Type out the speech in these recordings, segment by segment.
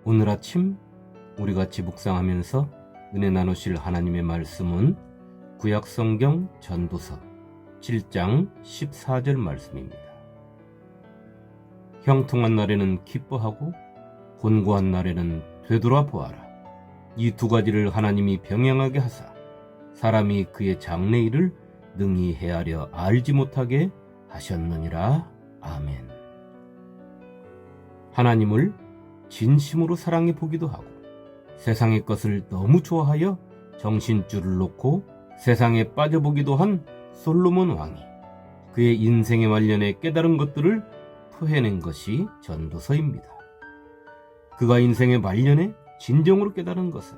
오늘 아침 우리 같이 묵상하면서 은혜 나누실 하나님의 말씀은 구약성경 전도서 7장 14절 말씀입니다. 형통한 날에는 기뻐하고 곤고한 날에는 되돌아보아라. 이 두 가지를 하나님이 병행하게 하사 사람이 그의 장래일을 능히 헤아려 알지 못하게 하셨느니라. 아멘. 하나님을 진심으로 사랑해 보기도 하고 세상의 것을 너무 좋아하여 정신줄을 놓고 세상에 빠져보기도 한 솔로몬 왕이 그의 인생의 말년에 깨달은 것들을 토해낸 것이 전도서입니다. 그가 인생의 말년에 진정으로 깨달은 것은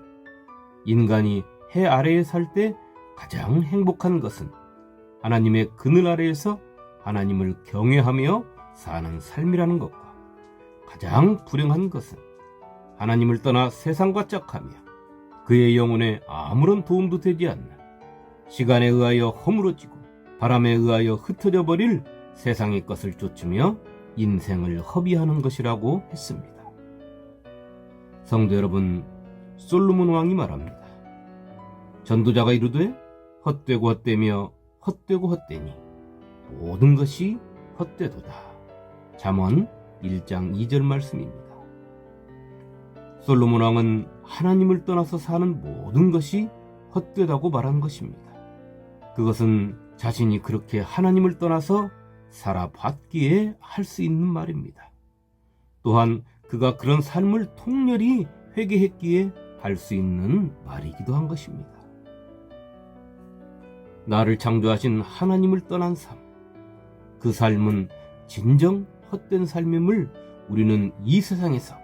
인간이 해 아래에 살 때 가장 행복한 것은 하나님의 그늘 아래에서 하나님을 경외하며 사는 삶이라는 것과 가장 불행한 것은 하나님을 떠나 세상과 짝하며 그의 영혼에 아무런 도움도 되지 않는 시간에 의하여 허물어지고 바람에 의하여 흩어져 버릴 세상의 것을 쫓으며 인생을 허비하는 것이라고 했습니다. 성도 여러분, 솔로몬 왕이 말합니다. 전도자가 이르되 헛되고 헛되며 헛되고 헛되니 모든 것이 헛되도다. 잠언 1장 2절 말씀입니다. 솔로몬 왕은 하나님을 떠나서 사는 모든 것이 헛되다고 말한 것입니다. 그것은 자신이 그렇게 하나님을 떠나서 살아봤기에 할 수 있는 말입니다. 또한 그가 그런 삶을 통렬히 회개했기에 할 수 있는 말이기도 한 것입니다. 나를 창조하신 하나님을 떠난 삶, 그 삶은 진정 헛된 삶임을 우리는 이 세상에서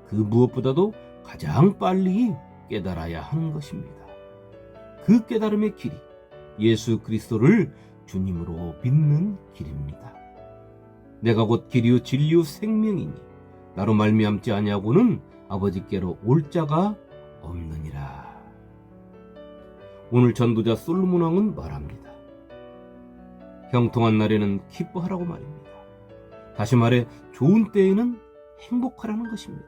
그 무엇보다도 가장 빨리 깨달아야 하는 것입니다. 그 깨달음의 길이 예수 그리스도를 주님으로 믿는 길입니다. 내가 곧 길이요 진리요 생명이니 나로 말미암지 아니하고는 아버지께로 올 자가 없느니라. 오늘 전도자 솔로몬 왕은 말합니다. 형통한 날에는 기뻐하라고 말입니다. 다시 말해 좋은 때에는 행복하라는 것입니다.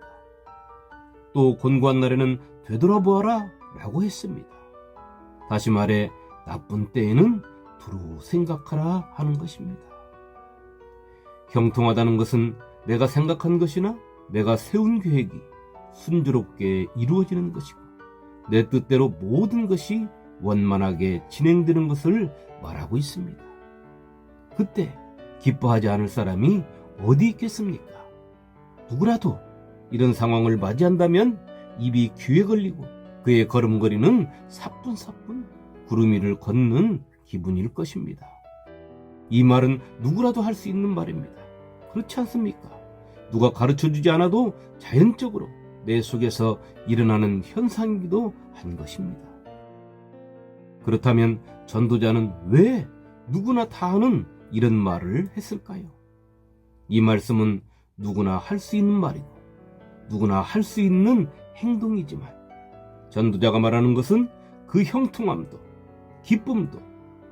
또 곤고한 날에는 되돌아보아라 라고 했습니다. 다시 말해 나쁜 때에는 두루 생각하라 하는 것입니다. 형통하다는 것은 내가 생각한 것이나 내가 세운 계획이 순조롭게 이루어지는 것이고 내 뜻대로 모든 것이 원만하게 진행되는 것을 말하고 있습니다. 그때 기뻐하지 않을 사람이 어디 있겠습니까? 누구라도 이런 상황을 맞이한다면 입이 귀에 걸리고 그의 걸음걸이는 사뿐사뿐 구름 위를 걷는 기분일 것입니다. 이 말은 누구라도 할 수 있는 말입니다. 그렇지 않습니까? 누가 가르쳐주지 않아도 자연적으로 내 속에서 일어나는 현상이기도 한 것입니다. 그렇다면 전도자는 왜 누구나 다 하는 이런 말을 했을까요? 이 말씀은 누구나 할 수 있는 말이고 누구나 할 수 있는 행동이지만 전도자가 말하는 것은 그 형통함도 기쁨도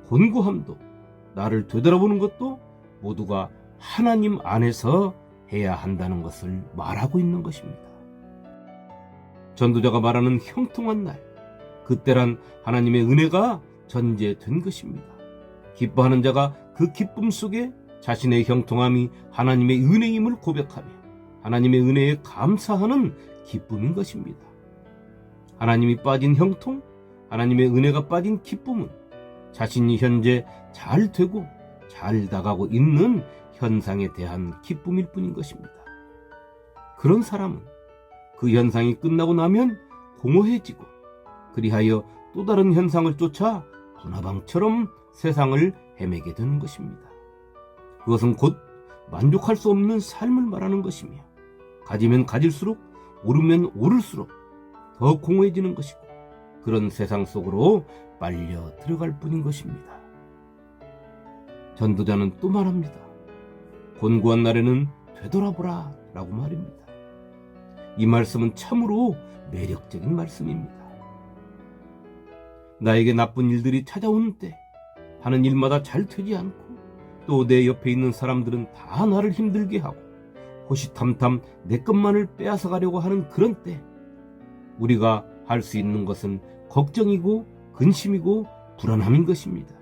곤고함도 나를 되돌아보는 것도 모두가 하나님 안에서 해야 한다는 것을 말하고 있는 것입니다. 전도자가 말하는 형통한 날, 그때란 하나님의 은혜가 전제된 것입니다. 기뻐하는 자가 그 기쁨 속에 자신의 형통함이 하나님의 은혜임을 고백하며 하나님의 은혜에 감사하는 기쁨인 것입니다. 하나님이 빠진 형통, 하나님의 은혜가 빠진 기쁨은 자신이 현재 잘 되고 잘 나가고 있는 현상에 대한 기쁨일 뿐인 것입니다. 그런 사람은 그 현상이 끝나고 나면 공허해지고 그리하여 또 다른 현상을 쫓아 분화방처럼 세상을 헤매게 되는 것입니다. 그것은 곧 만족할 수 없는 삶을 말하는 것이며 가지면 가질수록 오르면 오를수록 더 공허해지는 것이고 그런 세상 속으로 빨려 들어갈 뿐인 것입니다. 전도자는 또 말합니다. 곤고한 날에는 되돌아보라 라고 말입니다. 이 말씀은 참으로 매력적인 말씀입니다. 나에게 나쁜 일들이 찾아오는 때 하는 일마다 잘 되지 않고 또 내 옆에 있는 사람들은 다 나를 힘들게 하고 호시탐탐 내 것만을 빼앗아 가려고 하는 그런 때 우리가 할 수 있는 것은 걱정이고 근심이고 불안함인 것입니다.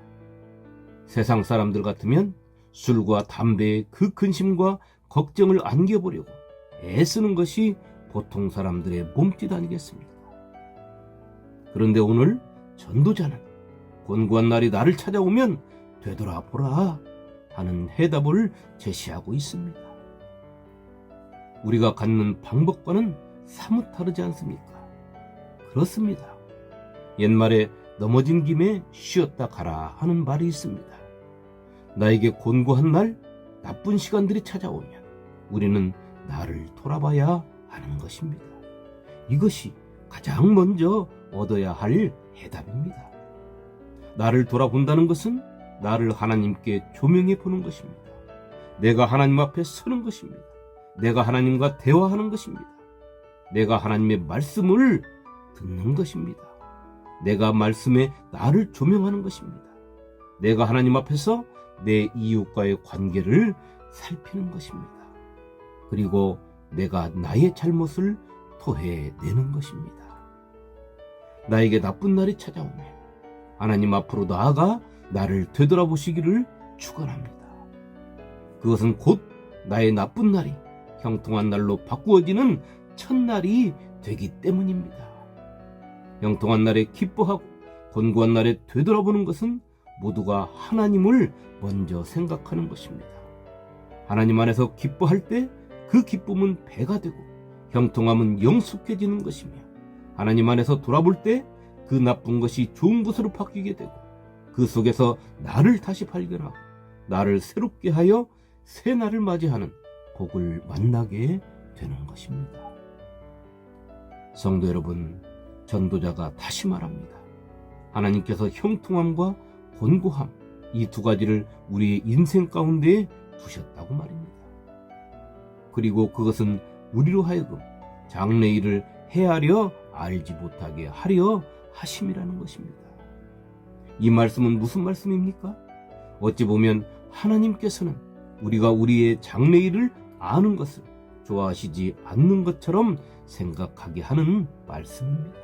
세상 사람들 같으면 술과 담배에 그 근심과 걱정을 안겨보려고 애쓰는 것이 보통 사람들의 몸짓 아니겠습니까? 그런데 오늘 전도자는 곤고한 날이 나를 찾아오면 되돌아보라 하는 해답을 제시하고 있습니다. 우리가 갖는 방법과는 사뭇 다르지 않습니까? 그렇습니다. 옛말에 넘어진 김에 쉬었다 가라 하는 말이 있습니다. 나에게 곤고한 날, 나쁜 시간들이 찾아오면 우리는 나를 돌아봐야 하는 것입니다. 이것이 가장 먼저 얻어야 할 해답입니다. 나를 돌아본다는 것은 나를 하나님께 조명해 보는 것입니다. 내가 하나님 앞에 서는 것입니다. 내가 하나님과 대화하는 것입니다. 내가 하나님의 말씀을 듣는 것입니다. 내가 말씀에 나를 조명하는 것입니다. 내가 하나님 앞에서 내 이웃과의 관계를 살피는 것입니다. 그리고 내가 나의 잘못을 토해내는 것입니다. 나에게 나쁜 날이 찾아오면 하나님 앞으로 나아가 나를 되돌아보시기를 축원합니다. 그것은 곧 나의 나쁜 날이 형통한 날로 바꾸어지는 첫날이 되기 때문입니다. 형통한 날에 기뻐하고 곤고한 날에 되돌아보는 것은 모두가 하나님을 먼저 생각하는 것입니다. 하나님 안에서 기뻐할 때 그 기쁨은 배가 되고 형통함은 영숙해지는 것이며 하나님 안에서 돌아볼 때 그 나쁜 것이 좋은 것으로 바뀌게 되고 그 속에서 나를 다시 발견하고 나를 새롭게 하여 새 날을 맞이하는 복을 만나게 되는 것입니다. 성도 여러분, 전도자가 다시 말합니다. 하나님께서 형통함과 곤고함, 이 두 가지를 우리의 인생 가운데에 두셨다고 말입니다. 그리고 그것은 우리로 하여금 장래일을 헤아려 알지 못하게 하려 하심이라는 것입니다. 이 말씀은 무슨 말씀입니까? 어찌 보면 하나님께서는 우리가 우리의 장래일을 아는 것을 좋아하시지 않는 것처럼 생각하게 하는 말씀입니다.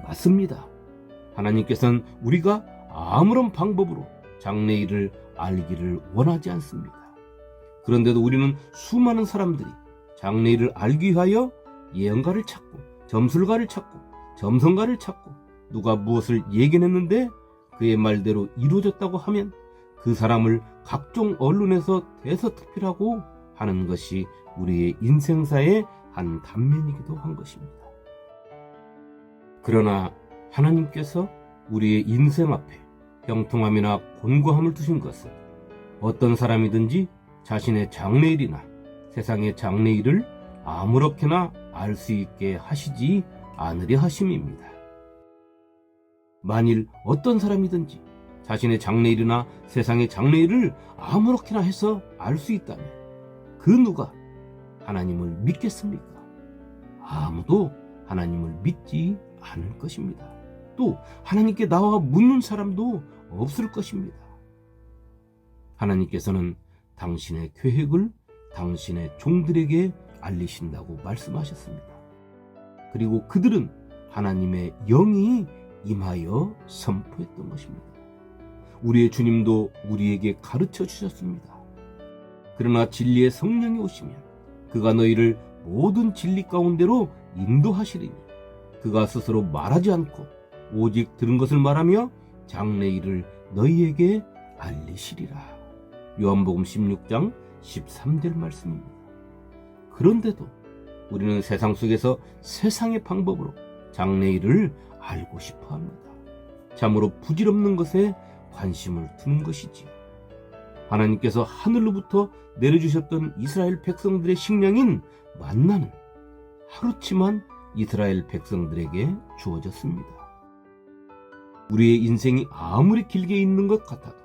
맞습니다. 하나님께서는 우리가 아무런 방법으로 장래일을 알기를 원하지 않습니다. 그런데도 우리는 수많은 사람들이 장래일을 알기 위하여 예언가를 찾고 점술가를 찾고 점성가를 찾고 누가 무엇을 예견했는데 그의 말대로 이루어졌다고 하면 그 사람을 각종 언론에서 대서특필하고 하는 것이 우리의 인생사의 한 단면이기도 한 것입니다. 그러나 하나님께서 우리의 인생 앞에 형통함이나 곤고함을 두신 것은 어떤 사람이든지 자신의 장래일이나 세상의 장래일을 아무렇게나 알 수 있게 하시지 않으려 하심입니다. 만일 어떤 사람이든지 자신의 장래일이나 세상의 장래일을 아무렇게나 해서 알 수 있다면 그 누가 하나님을 믿겠습니까? 아무도 하나님을 믿지 않을 것입니다. 또 하나님께 나와 묻는 사람도 없을 것입니다. 하나님께서는 당신의 계획을 당신의 종들에게 알리신다고 말씀하셨습니다. 그리고 그들은 하나님의 영이 임하여 선포했던 것입니다. 우리의 주님도 우리에게 가르쳐 주셨습니다. 그러나 진리의 성령이 오시면 그가 너희를 모든 진리 가운데로 인도하시리니 그가 스스로 말하지 않고 오직 들은 것을 말하며 장래일을 너희에게 알리시리라. 요한복음 16장 13절 말씀입니다. 그런데도 우리는 세상 속에서 세상의 방법으로 장래일을 알고 싶어 합니다. 참으로 부질없는 것에 관심을 두는 것이지요. 하나님께서 하늘로부터 내려주셨던 이스라엘 백성들의 식량인 만나는 하루치만 이스라엘 백성들에게 주어졌습니다. 우리의 인생이 아무리 길게 있는 것 같아도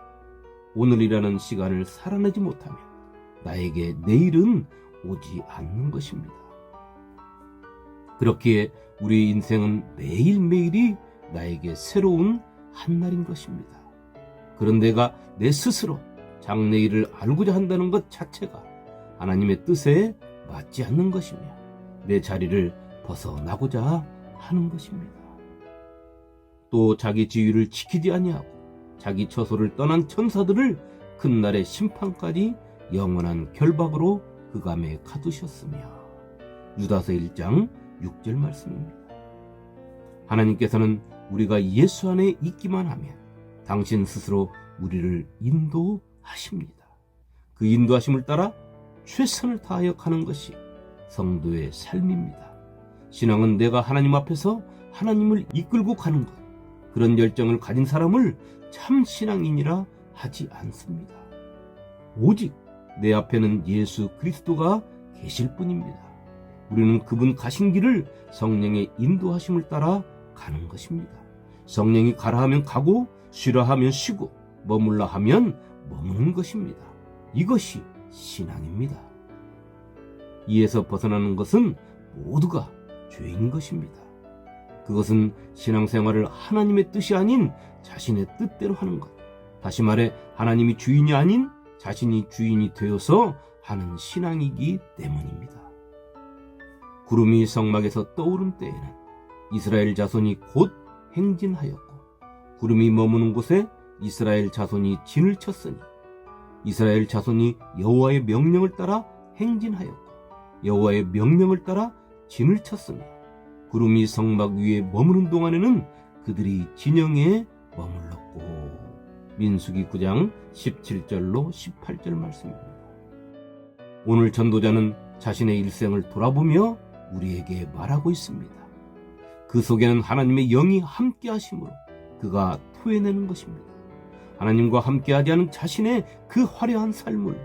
오늘이라는 시간을 살아내지 못하면 나에게 내일은 오지 않는 것입니다. 그렇기에 우리의 인생은 매일매일이 나에게 새로운 한날인 것입니다. 그런 내가 내 스스로 장래일을 알고자 한다는 것 자체가 하나님의 뜻에 맞지 않는 것이며 내 자리를 벗어나고자 하는 것입니다. 또 자기 지위를 지키지 아니하고 자기 처소를 떠난 천사들을 큰 날의 심판까지 영원한 결박으로 흑암에 가두셨으며 유다서 1장 6절 말씀입니다. 하나님께서는 우리가 예수 안에 있기만 하면 당신 스스로 우리를 인도하십니다. 그 인도하심을 따라 최선을 다하여 가는 것이 성도의 삶입니다. 신앙은 내가 하나님 앞에서 하나님을 이끌고 가는 것, 그런 열정을 가진 사람을 참 신앙인이라 하지 않습니다. 오직 내 앞에는 예수 그리스도가 계실 뿐입니다. 우리는 그분 가신 길을 성령의 인도하심을 따라 가는 것입니다. 성령이 가라 하면 가고 쉬라 하면 쉬고 머물라 하면 머무는 것입니다. 이것이 신앙입니다. 이에서 벗어나는 것은 모두가 죄인 것입니다. 그것은 신앙생활을 하나님의 뜻이 아닌 자신의 뜻대로 하는 것, 다시 말해 하나님이 주인이 아닌 자신이 주인이 되어서 하는 신앙이기 때문입니다. 구름이 성막에서 떠오른 때에는 이스라엘 자손이 곧 행진하였고 구름이 머무는 곳에 이스라엘 자손이 진을 쳤으니 이스라엘 자손이 여호와의 명령을 따라 행진하였고 여호와의 명령을 따라 진을 쳤으며 구름이 성막 위에 머무는 동안에는 그들이 진영에 머물렀고. 민수기 9장 17절로 18절 말씀입니다. 오늘 전도자는 자신의 일생을 돌아보며 우리에게 말하고 있습니다. 그 속에는 하나님의 영이 함께 하심으로 그가 토해내는 것입니다. 하나님과 함께하지 않은 자신의 그 화려한 삶을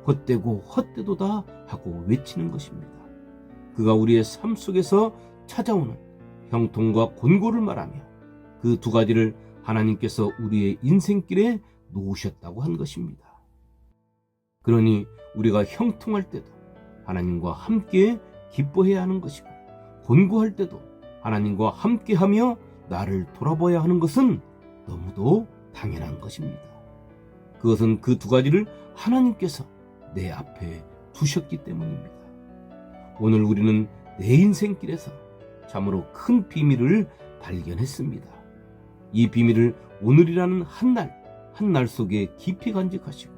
헛되고 헛되도다 하고 외치는 것입니다. 그가 우리의 삶 속에서 찾아오는 형통과 곤고를 말하며 그 두 가지를 하나님께서 우리의 인생길에 놓으셨다고 한 것입니다. 그러니 우리가 형통할 때도 하나님과 함께 기뻐해야 하는 것이고 곤고할 때도 하나님과 함께하며 나를 돌아봐야 하는 것은 너무도 당연한 것입니다. 그것은 그 두 가지를 하나님께서 내 앞에 두셨기 때문입니다. 오늘 우리는 내 인생길에서 참으로 큰 비밀을 발견했습니다. 이 비밀을 오늘이라는 한 날 속에 깊이 간직하시고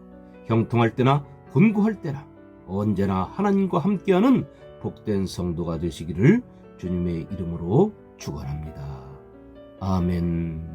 형통할 때나 곤고할 때나 언제나 하나님과 함께하는 복된 성도가 되시기를 주님의 이름으로 축원합니다. 아멘.